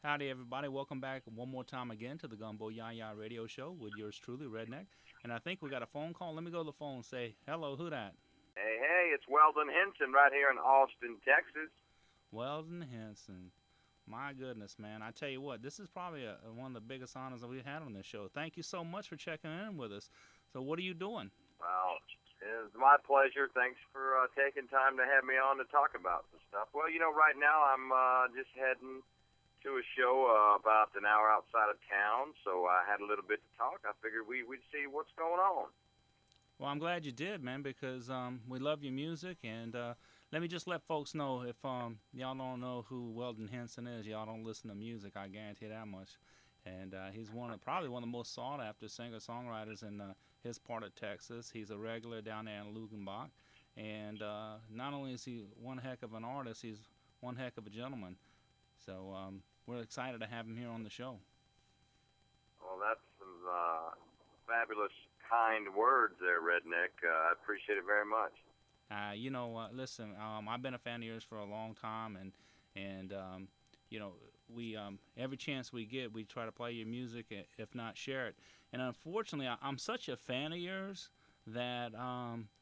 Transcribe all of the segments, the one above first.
Howdy, everybody. Welcome back one more time again to the Gumbo YaYa Radio Show with yours truly, Redneck. And I think we got a phone call. Let me go to the phone and say, hello, who that? Hey, it's Weldon Henson right here in Austin, Texas. Weldon Henson. My goodness, man. I tell you what, this is probably one of the biggest honors that we've had on this show. Thank you so much for checking in with us. So what are you doing? Well, it's my pleasure. Thanks for taking time to have me on to talk about some stuff. Well, right now I'm just heading to a show about an hour outside of town, so I had a little bit to talk. I figured we'd see what's going on. Well, I'm glad you did, man, because we love your music. And let me just let folks know if y'all don't know who Weldon Henson is, y'all don't listen to music, I guarantee that much. And he's probably one of the most sought-after singer-songwriters in his part of Texas. He's a regular down there in Lugenbach. And not only is he one heck of an artist, he's one heck of a gentleman. So we're excited to have him here on the show. Well, that's some fabulous, kind words there, Redneck. I appreciate it very much. Listen, I've been a fan of yours for a long time, and we every chance we get, we try to play your music, if not share it. And unfortunately, I'm such a fan of yours that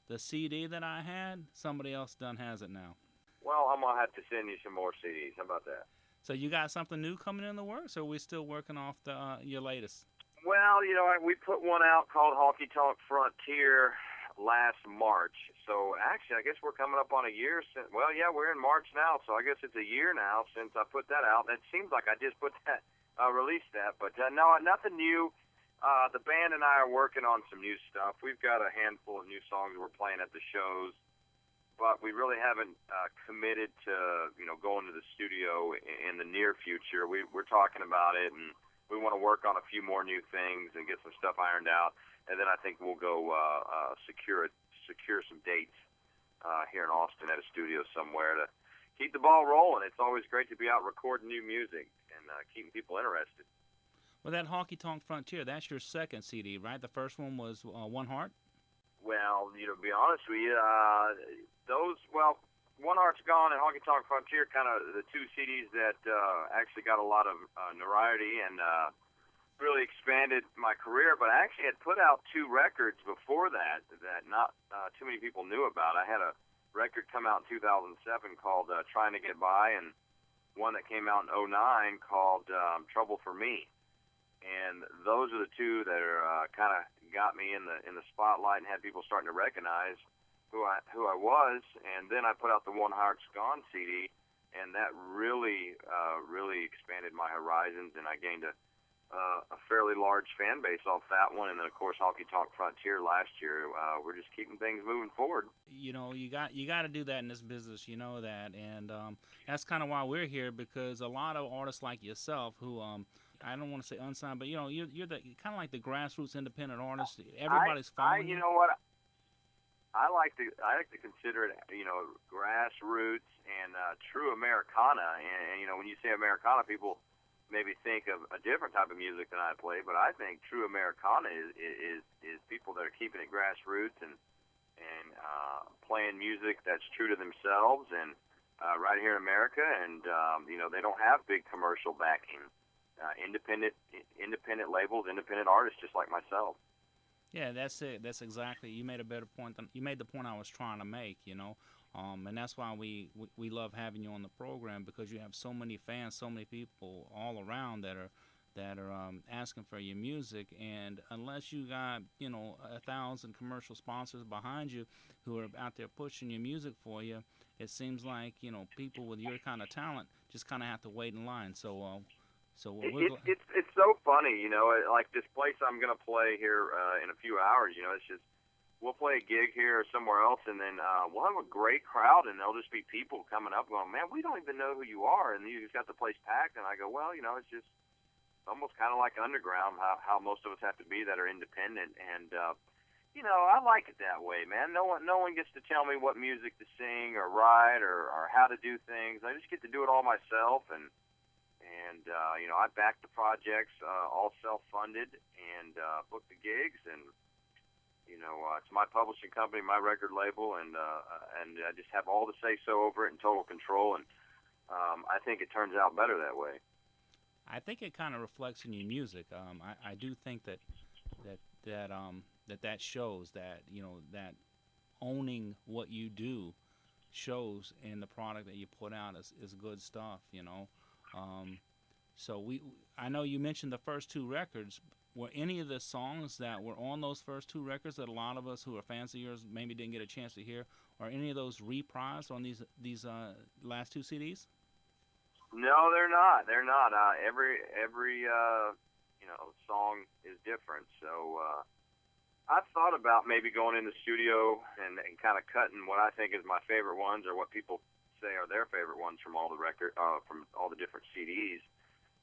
the CD that I had, somebody else done has it now. Well, I'm going to have to send you some more CDs. How about that? So you got something new coming in the works, or are we still working off your latest? Well, we put one out called Honky Tonk Frontier last March. So actually, I guess we're coming up on a year since. Well, yeah, we're in March now, so I guess it's a year now since I put that out. It seems like I just released that, but no, nothing new. The band and I are working on some new stuff. We've got a handful of new songs we're playing at the shows, but we really haven't committed to going to the studio in the near future. We're talking about it, and we want to work on a few more new things and get some stuff ironed out, and then I think we'll go secure some dates here in Austin at a studio somewhere to keep the ball rolling. It's always great to be out recording new music and keeping people interested. Well, that Honky Tonk Frontier, that's your second CD, right? The first one was One Heart? Well, to be honest with you, One Heart's Gone and Honky Tonk Frontier, kind of the two CDs that actually got a lot of notoriety and really expanded my career. But I actually had put out two records before that not too many people knew about. I had a record come out in 2007 called Trying to Get By, and one that came out in '09 called Trouble for Me. And those are the two that are kind of got me in the spotlight and had people starting to recognize who I was. And then I put out the One Heart's Gone CD, and that really expanded my horizons, and I gained a fairly large fan base off that one. And then of course Honky Tonk Frontier last year. We're just keeping things moving forward. You got to do that in this business. You know that, and that's kind of why we're here, because a lot of artists like yourself who I don't want to say unsigned, but you're the kind of like the grassroots independent artist. Everybody's following you. Know what? I like to consider it, grassroots and true Americana. And when you say Americana, people maybe think of a different type of music than I play. But I think true Americana is people that are keeping it grassroots and playing music that's true to themselves and right here in America. And they don't have big commercial backing. Independent labels, independent artists, just like myself. Yeah, that's it. That's exactly. You made a better point you made the point I was trying to make. And that's why we love having you on the program, because you have so many fans, so many people all around that are asking for your music. And unless you got 1,000 commercial sponsors behind you who are out there pushing your music for you, it seems like people with your kind of talent just kind of have to wait in line. It's so funny, like this place I'm going to play here in a few hours, it's just, we'll play a gig here or somewhere else, and then we'll have a great crowd, and there'll just be people coming up going, man, we don't even know who you are, and you just got the place packed, and I go, well, it's just almost kind of like underground, how most of us have to be that are independent, and, I like it that way, man. No one gets to tell me what music to sing or write or how to do things. I just get to do it all myself, and I back the projects, all self-funded, and book the gigs, and it's my publishing company, my record label, and I just have all the say-so over it and total control, and I think it turns out better that way. I think it kind of reflects in your music. I do think that shows that, you know, that owning what you do shows in the product that you put out is good stuff, you know. So I know you mentioned the first two records. Were any of the songs that were on those first two records that a lot of us who are fans of yours maybe didn't get a chance to hear, or any of those reprised on these last two CDs? No, they're not. They're not. Every song is different. So I've thought about maybe going in the studio and kind of cutting what I think is my favorite ones, or what people say are their favorite ones from all the different CDs.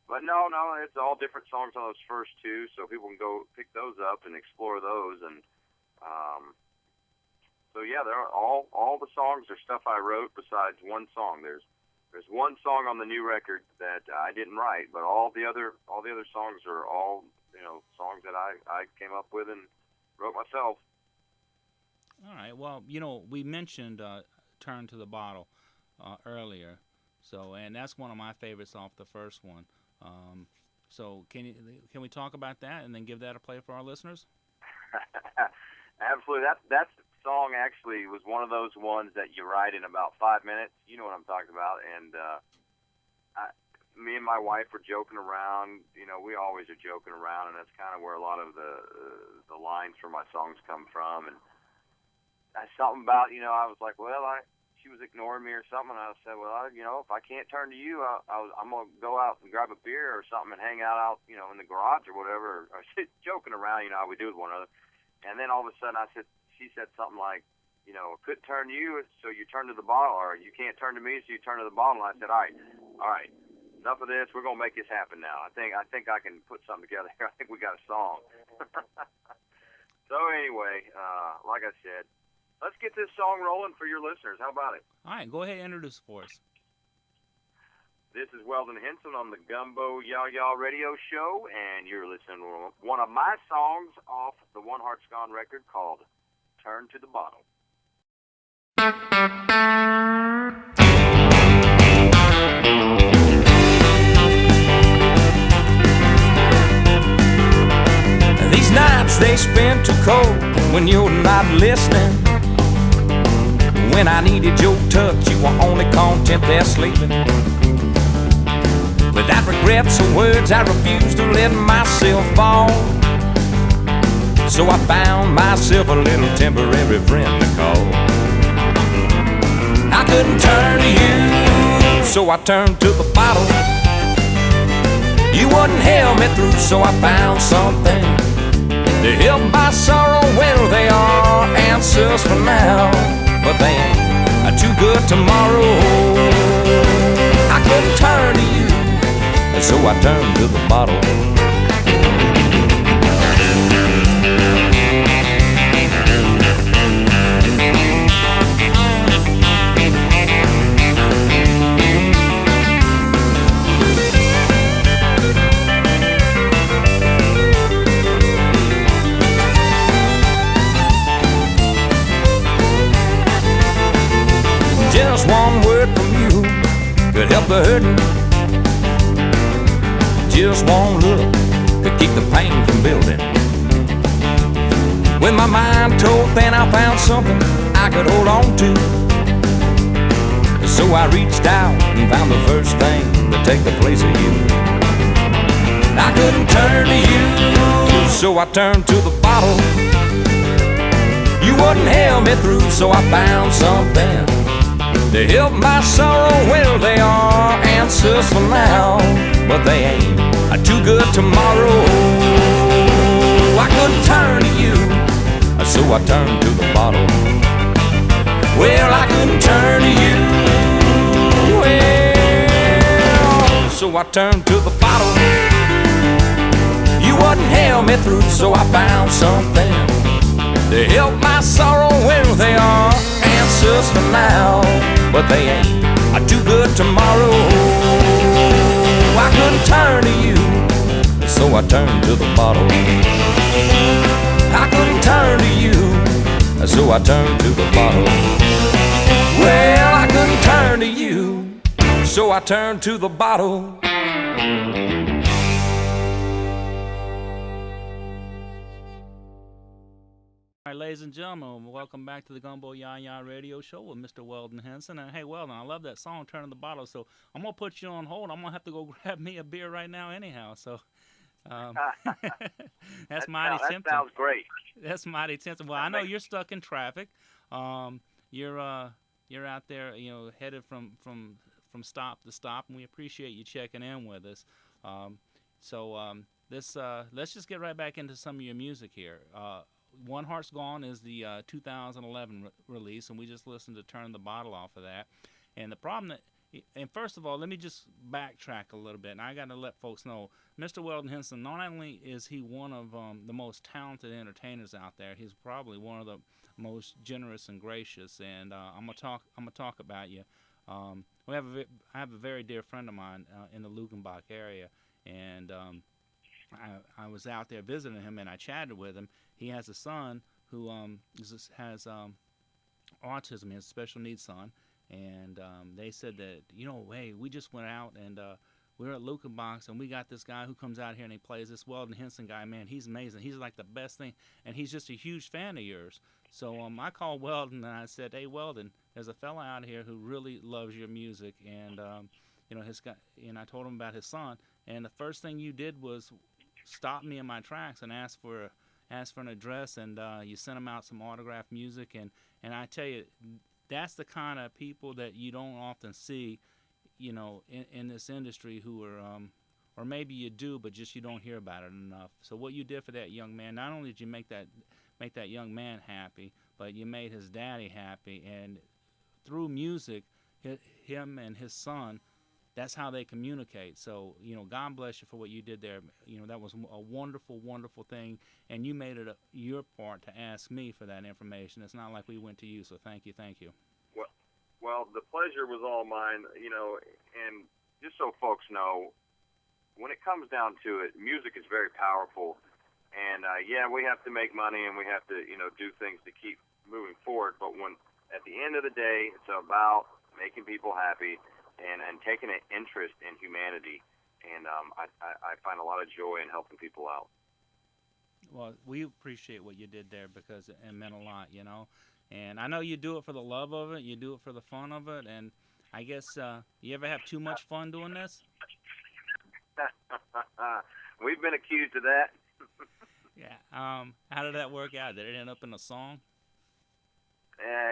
But no, it's all different songs on those first two, so people can go pick those up and explore those. And so yeah, they're all the songs are stuff I wrote besides one song. There's one song on the new record that I didn't write, but all the other songs are all, you know, songs that I came up with and wrote myself. All right. Well, you know, we mentioned "Turn to the Bottle" earlier, and that's one of my favorites off the first one. So can we talk about that and then give that a play for our listeners? Absolutely. That song actually was one of those ones that you write in about 5 minutes. You know what I'm talking about. And me and my wife were joking around. You know, we always are joking around, and that's kind of where a lot of the lines for my songs come from. And something about, you know, I was like, well, she was ignoring me or something, and I said, well, you know, if I can't turn to you, I'm going to go out and grab a beer or something and hang out, you know, in the garage or whatever, or joking around, you know, how we do with one another. And then all of a sudden she said something like, you know, couldn't turn to you, so you turn to the bottle, or you can't turn to me, so you turn to the bottle. And I said, all right, enough of this. We're going to make this happen now. I think I can put something together here. I think we got a song. So anyway, like I said, let's get this song rolling for your listeners. How about it? All right, go ahead and introduce for us. This is Weldon Henson on the Gumbo YaYa Radio Show, and you're listening to one of my songs off the One Heart's Gone record called "Turn to the Bottle." These nights they spend too cold when you're not listening. When I needed your touch, you were only content there sleeping. Without regrets or words, I refused to let myself fall. So I found myself a little temporary friend to call. I couldn't turn to you, so I turned to the bottle. You wouldn't help me through, so I found something to help my sorrow. Well, they are answers for now, but they ain't too good tomorrow. I couldn't turn to you, and so I turned to the bottle. Just one word from you could help the hurting. Just one look could keep the pain from building. When my mind told thin, I found something I could hold on to. So I reached out and found the first thing to take the place of you. I couldn't turn to you, so I turned to the bottle. You wouldn't help me through, so I found something to help my sorrow. Well, they are answers for now, but they ain't too good tomorrow. I couldn't turn to you, so I turned to the bottle. Well, I couldn't turn to you, well, so I turned to the bottle. You wouldn't help me through, so I found something to help my sorrow. Well, they are answers for now, but they ain't too good tomorrow. I couldn't turn to you, so I turned to the bottle. I couldn't turn to you, so I turned to the bottle. Well, I couldn't turn to you, so I turned to the bottle. All right, ladies and gentlemen, welcome back to the Gumbo YaYa Radio Show with Mr. Weldon Henson. And hey, Weldon, I love that song, Turning the Bottle. So I'm going to put you on hold. I'm going to have to go grab me a beer right now anyhow. So that's mighty tempting. That sounds great. That's mighty tempting. Well, I know you're stuck in traffic. You're out there, headed from stop to stop, and we appreciate you checking in with us. Let's just get right back into some of your music here. One Heart's Gone is the 2011 release, and we just listened to Turn the Bottle off of that. And the problem and first of all, let me just backtrack a little bit, and I got to let folks know, Mr. Weldon Henson, not only is he one of the most talented entertainers out there, he's probably one of the most generous and gracious. And I'm gonna talk about you. I have a very dear friend of mine in the Lugenbach area, and I was out there visiting him, and I chatted with him. He has a son who has autism, his special needs son, and they said that, hey, we just went out and we were at Lukenbach's, and we got this guy who comes out here and he plays this Weldon Henson guy. Man, he's amazing. He's like the best thing, and he's just a huge fan of yours. So I called Weldon and I said, hey, Weldon, there's a fella out here who really loves your music, and his guy, and I told him about his son, and the first thing you did was stop me in my tracks and ask for an address, and you sent him out some autographed music, and I tell you, that's the kind of people that you don't often see, in this industry who are, or maybe you do, but just you don't hear about it enough. So what you did for that young man, not only did you make that young man happy, but you made his daddy happy, and through music, him and his son, that's how they communicate. So, God bless you for what you did there. That was a wonderful, wonderful thing, and you made it your part to ask me for that information. It's not like we went to you, so thank you. Well, the pleasure was all mine, and just so folks know, when it comes down to it, music is very powerful, and we have to make money and we have to, do things to keep moving forward, but when at the end of the day, it's about making people happy and taking an interest in humanity, and I find a lot of joy in helping people out. Well, we appreciate what you did there because it meant a lot, and I know you do it for the love of it, you do it for the fun of it, and I guess you ever have too much fun doing this? We've been accused of that. Yeah. How did that work out? Did it end up in a song?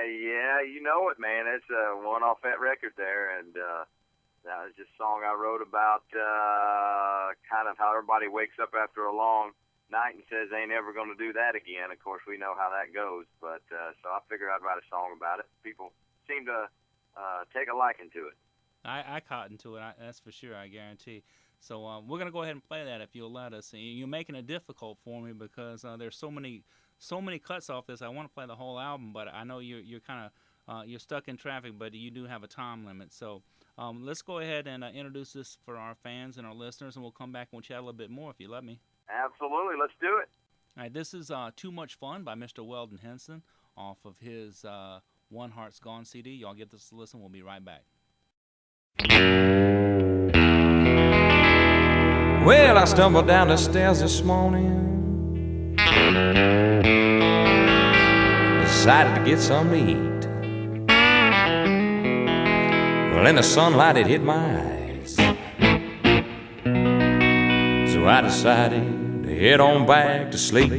Yeah, you know it, man. It's one off that record there, and that was just a song I wrote about kind of how everybody wakes up after a long night and says they ain't ever going to do that again. Of course, we know how that goes, but so I figured I'd write a song about it. People seem to take a liking to it. I cotton to it, that's for sure, I guarantee. So we're going to go ahead and play that if you'll let us. You're making it difficult for me because there's so many cuts off this. I want to play the whole album, but I know you're kind of you're stuck in traffic, but you do have a time limit. So let's go ahead and introduce this for our fans and our listeners, and we'll come back and we'll chat a little bit more if you let me. Absolutely, let's do it. All right, this is Too Much Fun by Mr. Weldon Henson off of his One Heart's Gone CD. Y'all get this to listen. We'll be right back. Well, I stumbled down the stairs this morning, decided to get some to eat. Well, in the sunlight it hit my eyes, so I decided to head on back to sleep.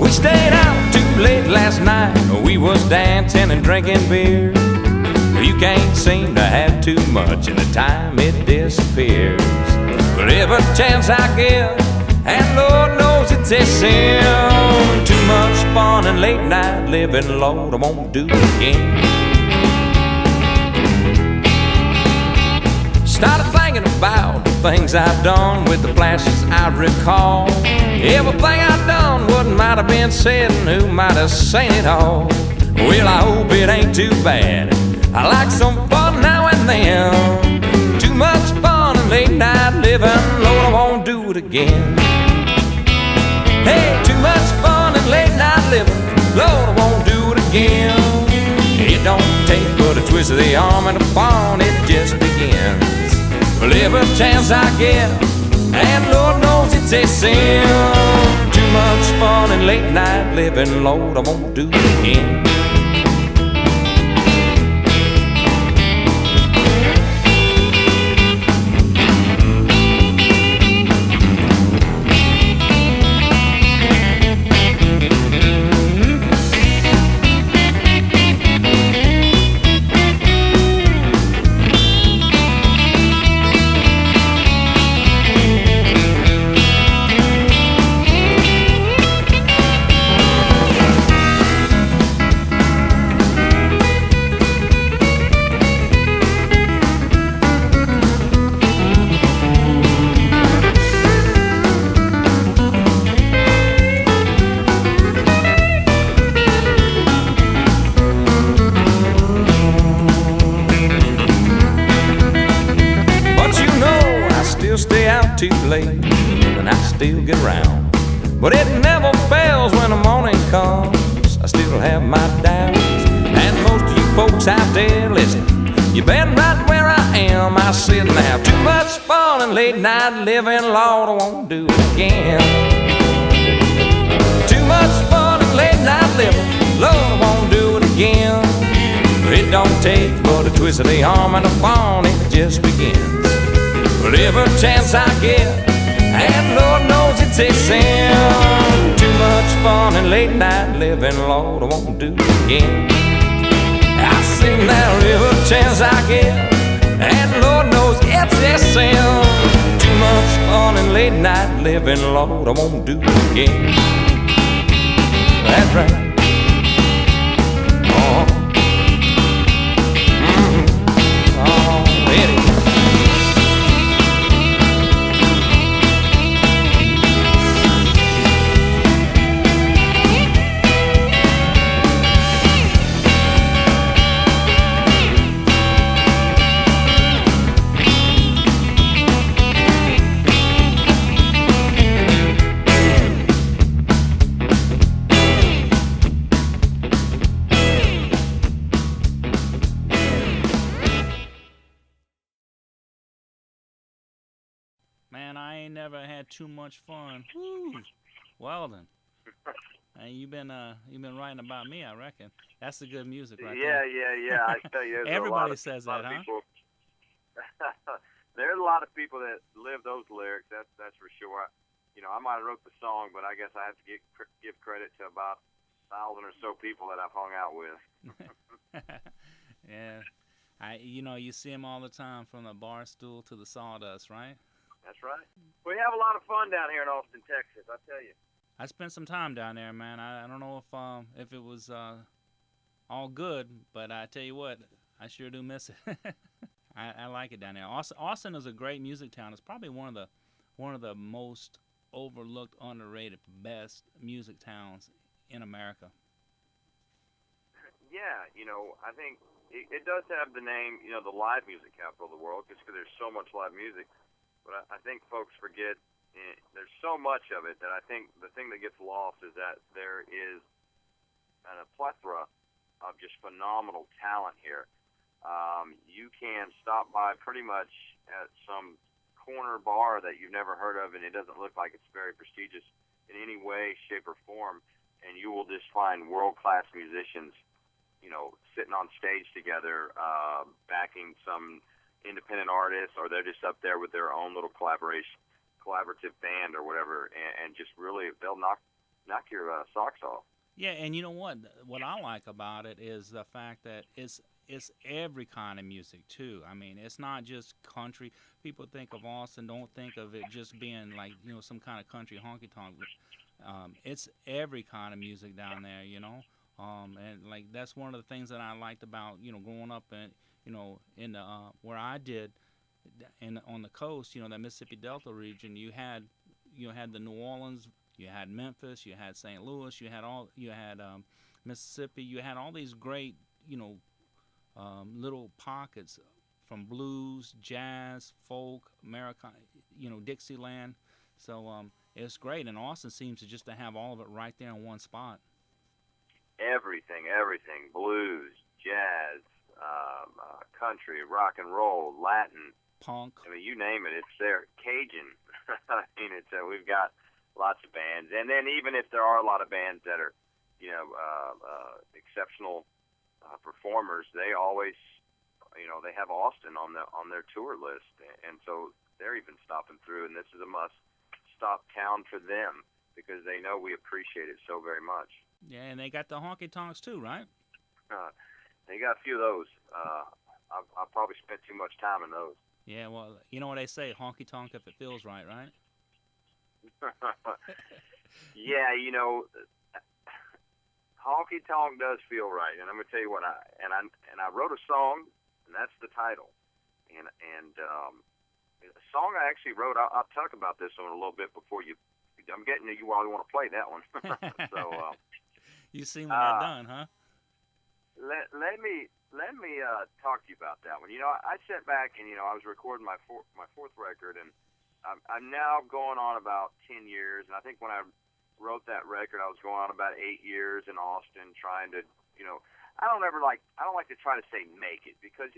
We stayed out too late last night, we was dancing and drinking beer. You can't seem to have too much, and the time it disappears. But every chance I get, and Lord knows it's a sin, too much fun and late night living, Lord, I won't do it again. Started thinking about the things I've done with the flashes I recall. Everything I've done, what might have been said, and who might have seen it all. Well, I hope it ain't too bad. I like some fun now and then. Too much fun and late night living, Lord, I won't do it again. Hey, too much fun and late night living, Lord, I won't do it again. It don't take but a twist of the arm and the fun, it just begins. Well, every chance I get, and Lord knows it's it's a sin. Too much fun and late night living, Lord, I won't do it again. Too late, and I still get around. But it never fails when the morning comes. I still have my doubts. And most of you folks out there, listen, you've been right where I am. I said now, too much fun and late night living, Lord, I won't do it again. Too much fun and late night living, Lord, I won't do it again. It don't take but a twist of the arm and a fawn, it just begins. But every chance I get, and Lord knows it's a sin. Too much fun and late night living, Lord, I won't do it again. I say now every chance I get, and Lord knows it's a sin. Too much fun and late night living, Lord, I won't do it again. That's right. Man, I ain't never had too much fun. Woo. Weldon. And you've been writing about me, I reckon. That's the good music right there. Yeah. I tell you, everybody says that, huh? There's a lot of people that live those lyrics. That's for sure. I might have wrote the song, but I guess I have to give credit to about 1,000 or so people that I've hung out with. Yeah. You see them all the time, from the bar stool to the sawdust, right? That's right. We have a lot of fun down here in Austin, Texas, I tell you. I spent some time down there, man. I don't know if it was all good, but I tell you what, I sure do miss it. I like it down there. Austin is a great music town. It's probably one of the most overlooked, underrated, best music towns in America. Yeah, I think it does have the name, the live music capital of the world, just because there's so much live music. But I think folks forget there's so much of it that I think the thing that gets lost is that there is a plethora of just phenomenal talent here. You can stop by pretty much at some corner bar that you've never heard of, and it doesn't look like it's very prestigious in any way, shape, or form, and you will just find world-class musicians, sitting on stage together, backing some independent artists, or they're just up there with their own little collaborative band or whatever, and just really they'll knock your socks off. Yeah, and you know what? What I like about it is the fact that it's every kind of music too. I mean, it's not just country. People think of Austin, don't think of it just being like some kind of country honky tonk. It's every kind of music down there, and like that's one of the things that I liked about growing up in in the where I did on the coast, that Mississippi Delta region. You had the New Orleans, you had Memphis, you had St. Louis, you had Mississippi, you had all these great little pockets from blues, jazz, folk, Americana, Dixieland. So it's great, and Austin seems to have all of it right there in one spot. Everything, blues, jazz, country, rock and roll, Latin, punk. I mean, you name it, it's there. Cajun. We've got lots of bands, and then even if there are a lot of bands that are, exceptional performers, they always, they have Austin on their tour list, and so they're even stopping through, and this is a must-stop town for them because they know we appreciate it so very much. Yeah, and they got the honky tonks too, right? They got a few of those. I probably spent too much time in those. Yeah, well, you know what they say, honky tonk if it feels right, right? Yeah, honky tonk does feel right, and I'm gonna tell you what, I wrote a song, and that's the title, and a song I actually wrote. I'll talk about this one a little bit before you. I'm getting you while you want to play that one. So you seen when I'm done, huh? Let me talk to you about that one. I sat back and I was recording my fourth record, and I'm now going on about 10 years. And I think when I wrote that record, I was going on about 8 years in Austin, trying to, I don't like to try to say make it, because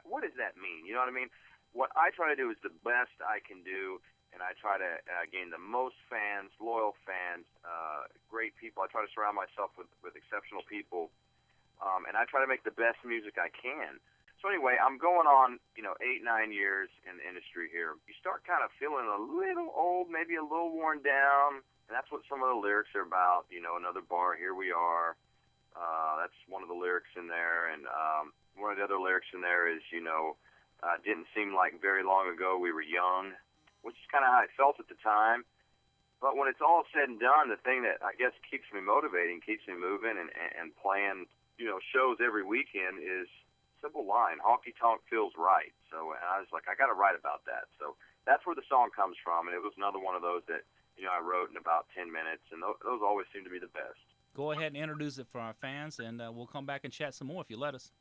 what does that mean? You know what I mean? What I try to do is the best I can do, and I try to gain the most fans, loyal fans, great people. I try to surround myself with exceptional people. And I try to make the best music I can. So anyway, I'm going on, 8, 9 years in the industry here. You start kind of feeling a little old, maybe a little worn down, and that's what some of the lyrics are about. Another bar, here we are. That's one of the lyrics in there, and one of the other lyrics in there is, didn't seem like very long ago we were young, which is kind of how I felt at the time. But when it's all said and done, the thing that I guess keeps me motivating, keeps me moving, and playing shows every weekend is simple line, honky tonk feels right. So I was like, I got to write about that. So that's where the song comes from, and it was another one of those that I wrote in about 10 minutes, and those always seem to be the best. Go ahead and introduce it for our fans, and we'll come back and chat some more if you let us.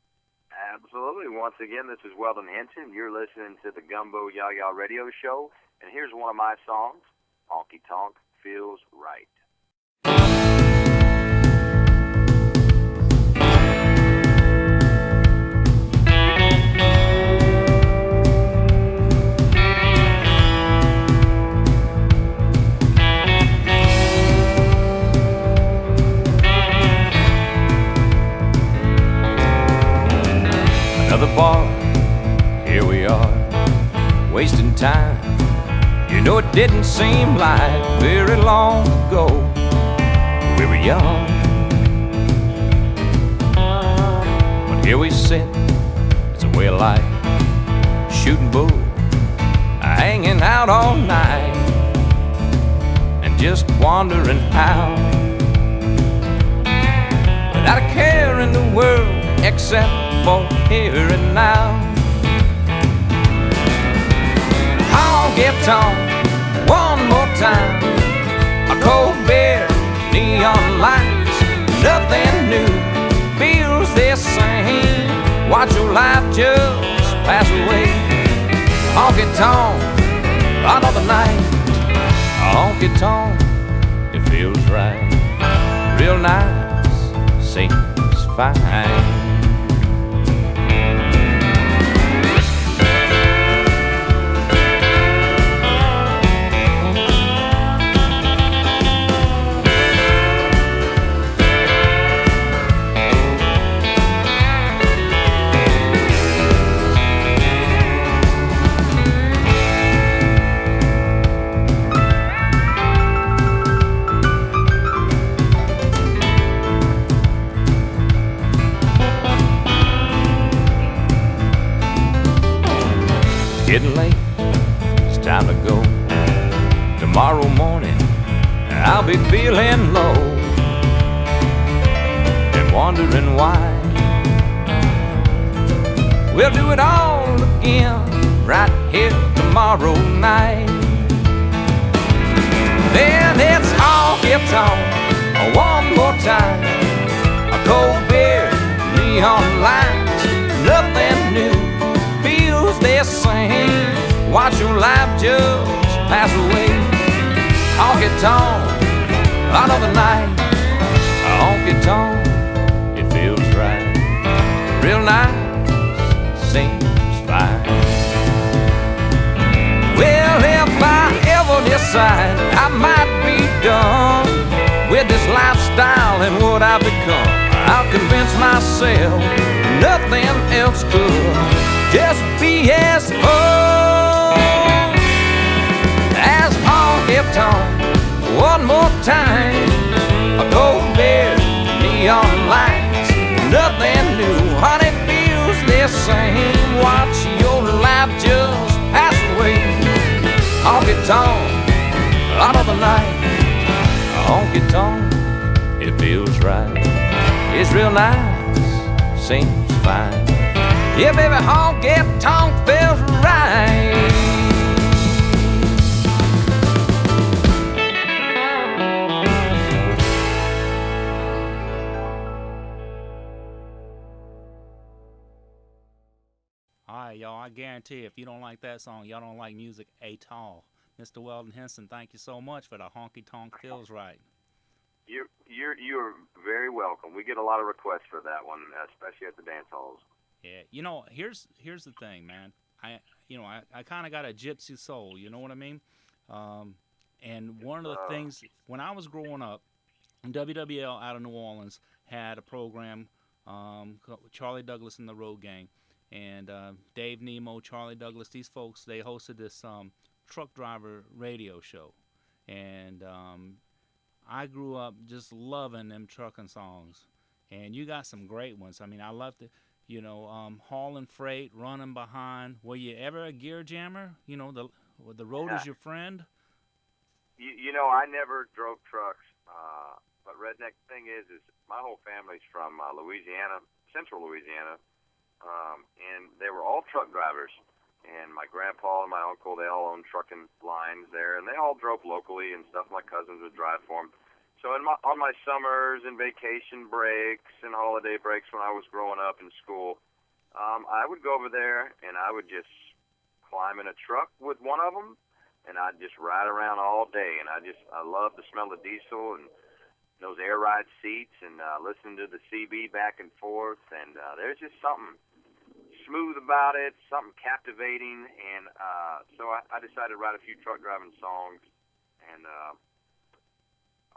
Absolutely. Once again, this is Weldon Henson. You're listening to the Gumbo YaYa Radio Show, and here's one of my songs, Honky Tonk Feels Right. Another bar, here we are, wasting time. It didn't seem like very long ago we were young. But here we sit, it's a way of life, shooting bull, hanging out all night, and just wondering how, without a care in the world except for here and now. Honky-tonk, one more time, a cold beer, neon lights, nothing new feels the same. Watch your life just pass away. Honky-tonk, another night, honky-tonk, it feels right, real nice, seems fine. Getting late, it's time to go. Tomorrow morning, I'll be feeling low and wondering why. We'll do it all again right here tomorrow night. Then it's honky-tonk one more time, a cold beer, neon lights, nothing new feels the same. Watch your life just pass away. Honky-tonk, another night, honky-tonk, it feels right, real nice, seems fine. Well, if I ever decide I might be done with this lifestyle and what I've become. I'll convince myself nothing else could just be as fun as honky tonk. One more time, a cold beer, neon lights, nothing new. Honey, feels the same. Watch your life just pass away. Honky tonk, out of the night. Honky tonk, it feels right. It's real nice, seems fine. Yeah, baby, honky tonk feels right. Alright, y'all, I guarantee if you don't like that song, y'all don't like music at all. Mr. Weldon Henson, thank you so much for the Honky Tonk Feels Right. You're very welcome. We get a lot of requests for that one, especially at the dance halls. Yeah, you know, here's the thing, man. I kind of got a gypsy soul, you know what I mean? And one of the things, when I was growing up, WWL out of New Orleans had a program, Charlie Douglas and the Road Gang, and Dave Nemo, Charlie Douglas, these folks, they hosted this truck driver radio show. And I grew up just loving them trucking songs. And you got some great ones. I mean, I loved it. You know, hauling freight, running behind. Were you ever a gear jammer? You know, the road is your friend. You know, I never drove trucks. But Redneck thing is my whole family's from Louisiana, central Louisiana, and they were all truck drivers. And my grandpa and my uncle, they all owned trucking lines there, and they all drove locally and stuff. My cousins would drive for them. So on my summers and vacation breaks and holiday breaks when I was growing up in school, I would go over there and I would just climb in a truck with one of them, and I'd just ride around all day. And I love the smell of diesel and those air ride seats and listening to the CB back and forth. And there's just something smooth about it, something captivating. And so I decided to write a few truck driving songs, and I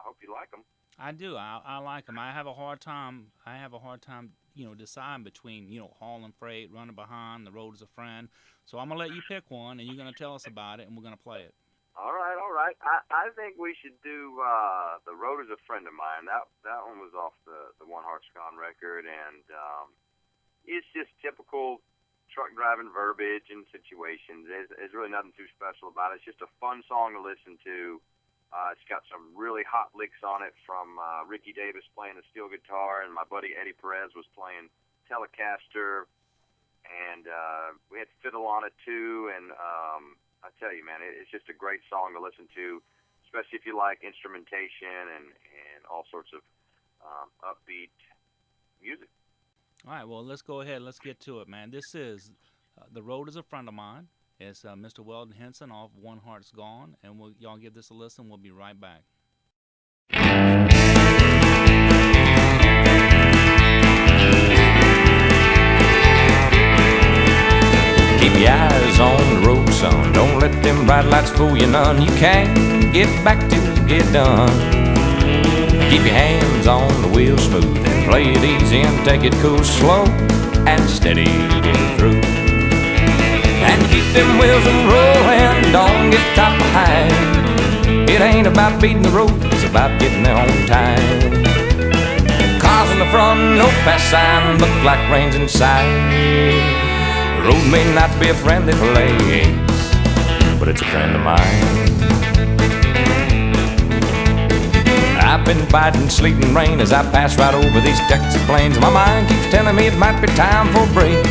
hope you like them. I do. I like them. I have a hard time, you know, deciding between, you know, hauling freight, running behind, the road is a friend. So I'm going to let you pick one, and you're going to tell us about it, and we're going to play it. All right. I think we should do The Road is a Friend of Mine. That one was off the One Heart's Gone record, and it's just typical truck driving verbiage and situations. There's really nothing too special about it. It's just a fun song to listen to. It's got some really hot licks on it from Ricky Davis playing the steel guitar, and my buddy Eddie Perez was playing Telecaster, and we had fiddle on it too. And I tell you, man, it's just a great song to listen to, especially if you like instrumentation and all sorts of upbeat music. All right, well, let's go ahead. Let's get to it, man. This is The Road is a Friend of Mine. It's Mr. Weldon Henson off One Heart's Gone, and y'all give this a listen. We'll be right back. Keep your eyes on the road, son. Don't let them bright lights fool you none. You can't get back till you get done. Keep your hands on the wheel smooth and play it easy and take it cool, slow and steady, get through. And keep them wheels rolling, don't get caught behind. It ain't about beating the road, it's about getting there on time. Cars in the front, no pass sign, look like rain's inside. The road may not be a friendly place, but it's a friend of mine. I've been fighting sleet and rain as I pass right over these Texas plains. My mind keeps telling me it might be time for a break,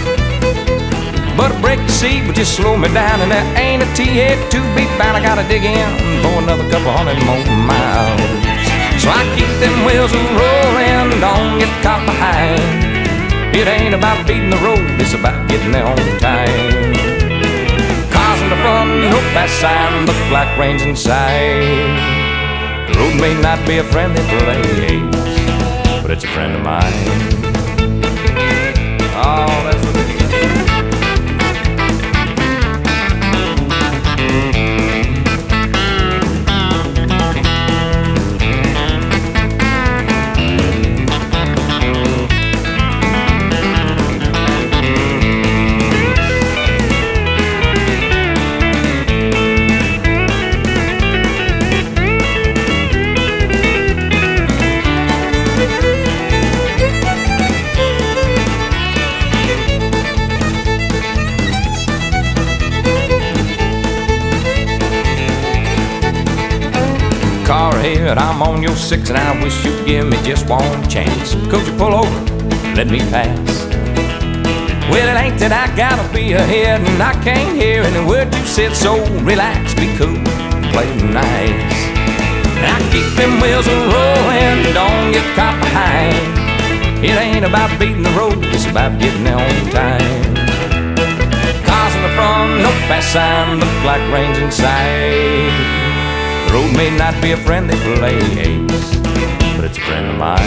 but a break to see would just slow me down, and there ain't a T8 to be found. I gotta dig in for another couple hundred more miles. So I keep them wheels rolling, don't get caught behind. It ain't about beating the road, it's about getting there on time. Cars in the front, no pass sign, look like rain's inside. The road may not be a friendly place, but it's a friend of mine. Oh, that's what it is. said, I'm on your six and I wish you'd give me just one chance. Could you pull over, let me pass? Well, it ain't that I gotta be ahead and I can't hear any word you said, so relax, be cool, play nice. I keep them wheels a-rolling, don't get caught behind. It ain't about beating the road, it's about getting there on time. Cars in the front, no fast sign, look like rain's inside. The road may not be a friendly place, but it's a friend of mine.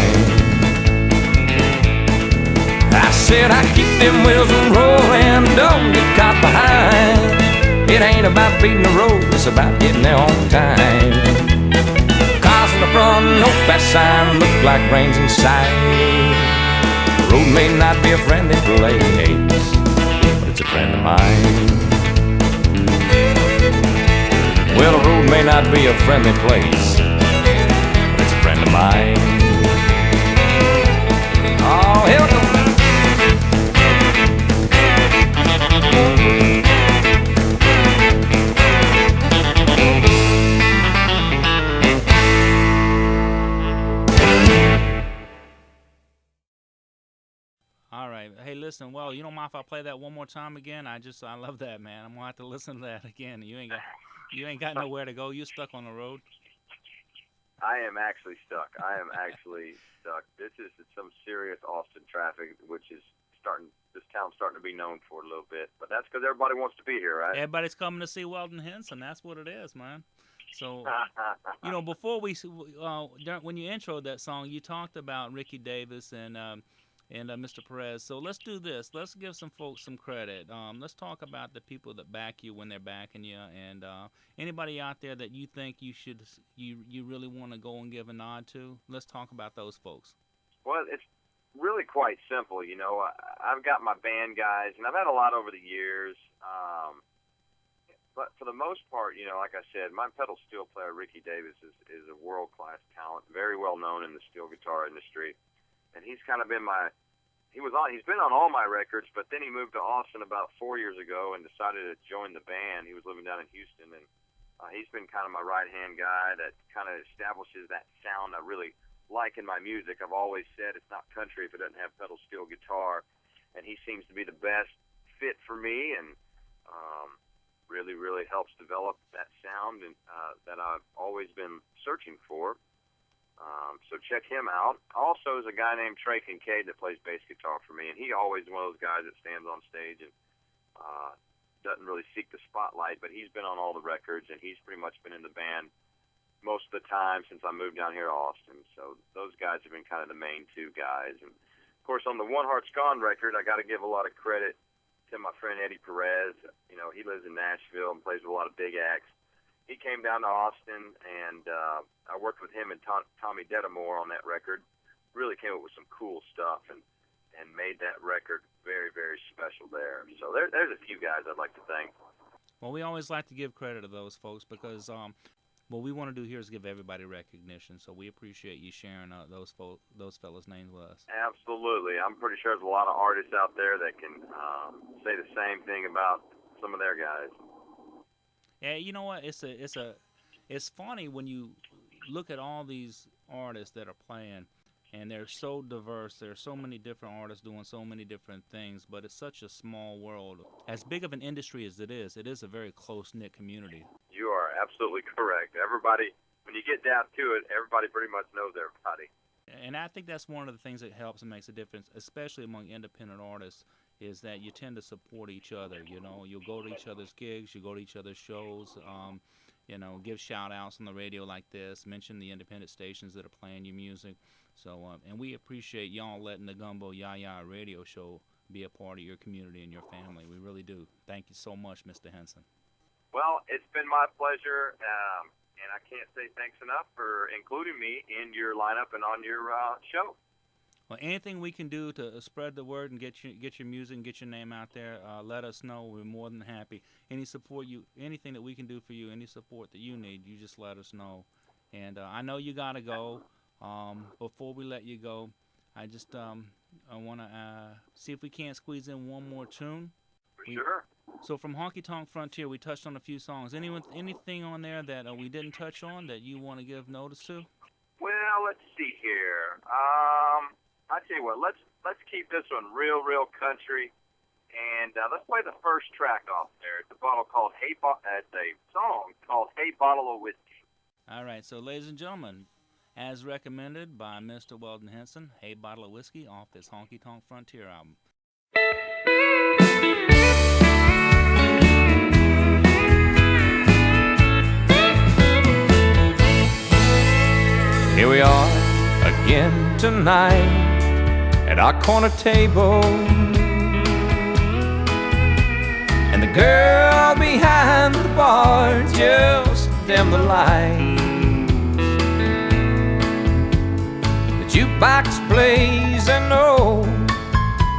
I said I keep them wheels a-rolling, don't get caught behind. It ain't about beating the road, it's about getting there on time. Cars in the front, no fast sign, look like rain's inside. The road may not be a friendly place, but it's a friend of mine. Well, the road may not be a friendly place, but it's a friend of mine. Oh, here we go. All right. Hey, listen. Well, you don't mind if I play that one more time again? I love that, man. I'm gonna have to listen to that again. You ain't got nowhere to go. You stuck on the road. I am actually stuck. This is some serious Austin traffic, which is this town's starting to be known for a little bit. But that's because everybody wants to be here, right? Everybody's coming to see Weldon Henson. That's what it is, man. So, before when you introed that song, you talked about Ricky Davis and Mr. Perez. So let's do this. Let's give some folks some credit. Let's talk about the people that back you when they're backing you, and anybody out there that you think you really want to go and give a nod to. Let's talk about those folks. Well, it's really quite simple. I've got my band guys, and I've had a lot over the years. But for the most part, like I said, my pedal steel player Ricky Davis is a world-class talent, very well known in the steel guitar industry, and he's kind of been he's been on all my records, but then he moved to Austin about 4 years ago and decided to join the band. He was living down in Houston, and he's been kind of my right-hand guy that kind of establishes that sound I really like in my music. I've always said it's not country if it doesn't have pedal steel guitar, and he seems to be the best fit for me, and really, really helps develop that sound and that I've always been searching for. So check him out. Also, there's a guy named Trey Kincaid that plays bass guitar for me, and he always one of those guys that stands on stage and doesn't really seek the spotlight, but he's been on all the records, and he's pretty much been in the band most of the time since I moved down here to Austin. So those guys have been kind of the main two guys. And, of course, on the One Heart's Gone record, I got to give a lot of credit to my friend Eddie Perez. He lives in Nashville and plays with a lot of big acts. He came down to Austin, and I worked with him and Tommy Dedamore on that record. Really came up with some cool stuff and made that record very, very special there. So there's a few guys I'd like to thank. Well, we always like to give credit to those folks because what we want to do here is give everybody recognition. So we appreciate you sharing those fellas' names with us. Absolutely. I'm pretty sure there's a lot of artists out there that can say the same thing about some of their guys. Yeah, you know what? It's funny when you look at all these artists that are playing, and they're so diverse. There are so many different artists doing so many different things, but it's such a small world. As big of an industry as it is a very close-knit community. You are absolutely correct. Everybody, when you get down to it, everybody pretty much knows everybody. And I think that's one of the things that helps and makes a difference, especially among independent artists, is that you tend to support each other. You'll go to each other's gigs, you go to each other's shows, give shout-outs on the radio like this, mention the independent stations that are playing your music. So, and we appreciate y'all letting the Gumbo YaYa Radio Show be a part of your community and your family. We really do. Thank you so much, Mr. Henson. Well, it's been my pleasure, and I can't say thanks enough for including me in your lineup and on your show. Well, anything we can do to spread the word and get your music and get your name out there, let us know. We're more than happy. Anything that we can do for you, any support that you need, you just let us know. And I know you gotta go. Before we let you go, I just I want to see if we can't squeeze in one more tune. Sure. So from Honky Tonk Frontier, we touched on a few songs. Anything on there that we didn't touch on that you want to give notice to? Well, let's see here. I tell you what, let's keep this one real country, and let's play the first track off there. It's a song called "Hey Bottle of Whiskey." All right, so ladies and gentlemen, as recommended by Mr. Weldon Henson, "Hey Bottle of Whiskey" off this Honky Tonk Frontier album. Here we are again tonight at our corner table, and the girl behind the bar just dimmed the lights. The jukebox plays an old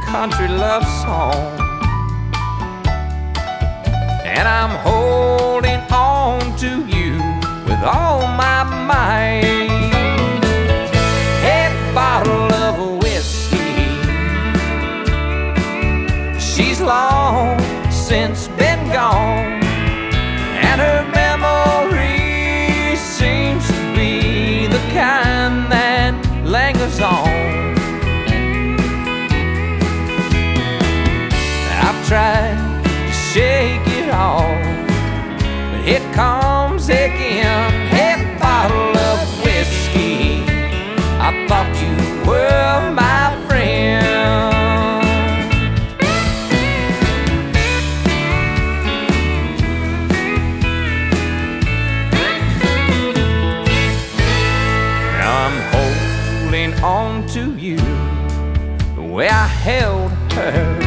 country love song, and I'm holding on to you with all my might. Hey, bottle of whiskey, she's long since been gone, and her memory seems to be the kind that lingers on. I've tried to shake it off, but it comes again. Hey, bottle of whiskey, I thought you were my friend. Now I'm holding on to you the way I held her,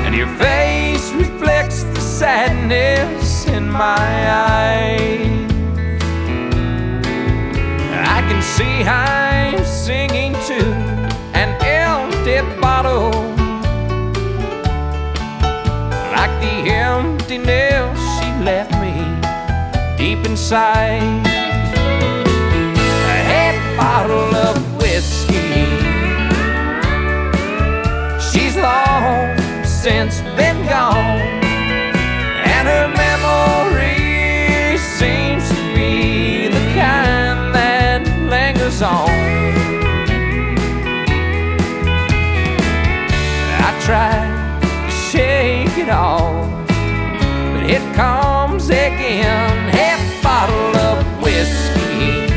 and your face reflects the sadness in my eyes. I can see I'm singing to an empty bottle, like the emptiness she left me deep inside. Hey, bottle of whiskey, she's long since been gone, and her memory seems to be the kind that lingers on. I try to shake it off, but it comes again. Hey, bottle of whiskey,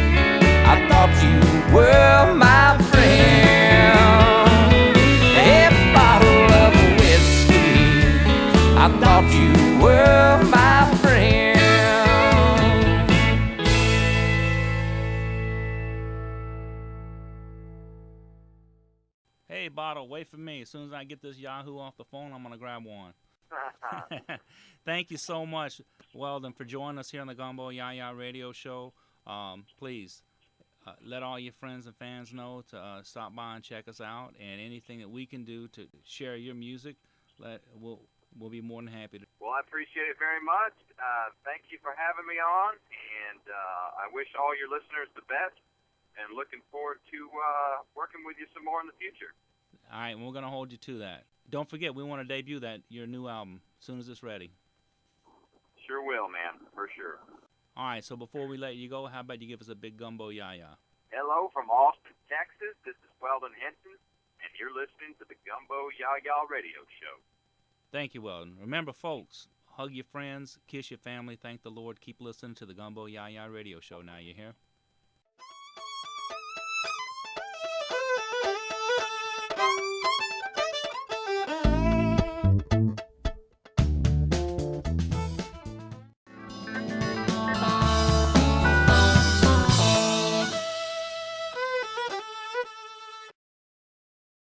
I thought you were my friend. Hey, bottle of whiskey, I thought you were my friend. Hey, Bottle, wait for me. As soon as I get this Yahoo off the phone, I'm going to grab one. Thank you so much, Weldon, for joining us here on the Gumbo YaYa Radio Show. Please let all your friends and fans know to stop by and check us out, and anything that we can do to share your music, we'll be more than happy to. Well, I appreciate it very much. Thank you for having me on, and I wish all your listeners the best, and looking forward to working with you some more in the future. All right, and we're going to hold you to that. Don't forget, we want to debut your new album as soon as it's ready. Sure will, man, for sure. All right, so before we let you go, how about you give us a big Gumbo YaYa? Hello from Austin, Texas. This is Weldon Henson, and you're listening to the Gumbo YaYa Radio Show. Thank you, Weldon. Remember, folks, hug your friends, kiss your family, thank the Lord, keep listening to the Gumbo YaYa Radio Show now, you hear?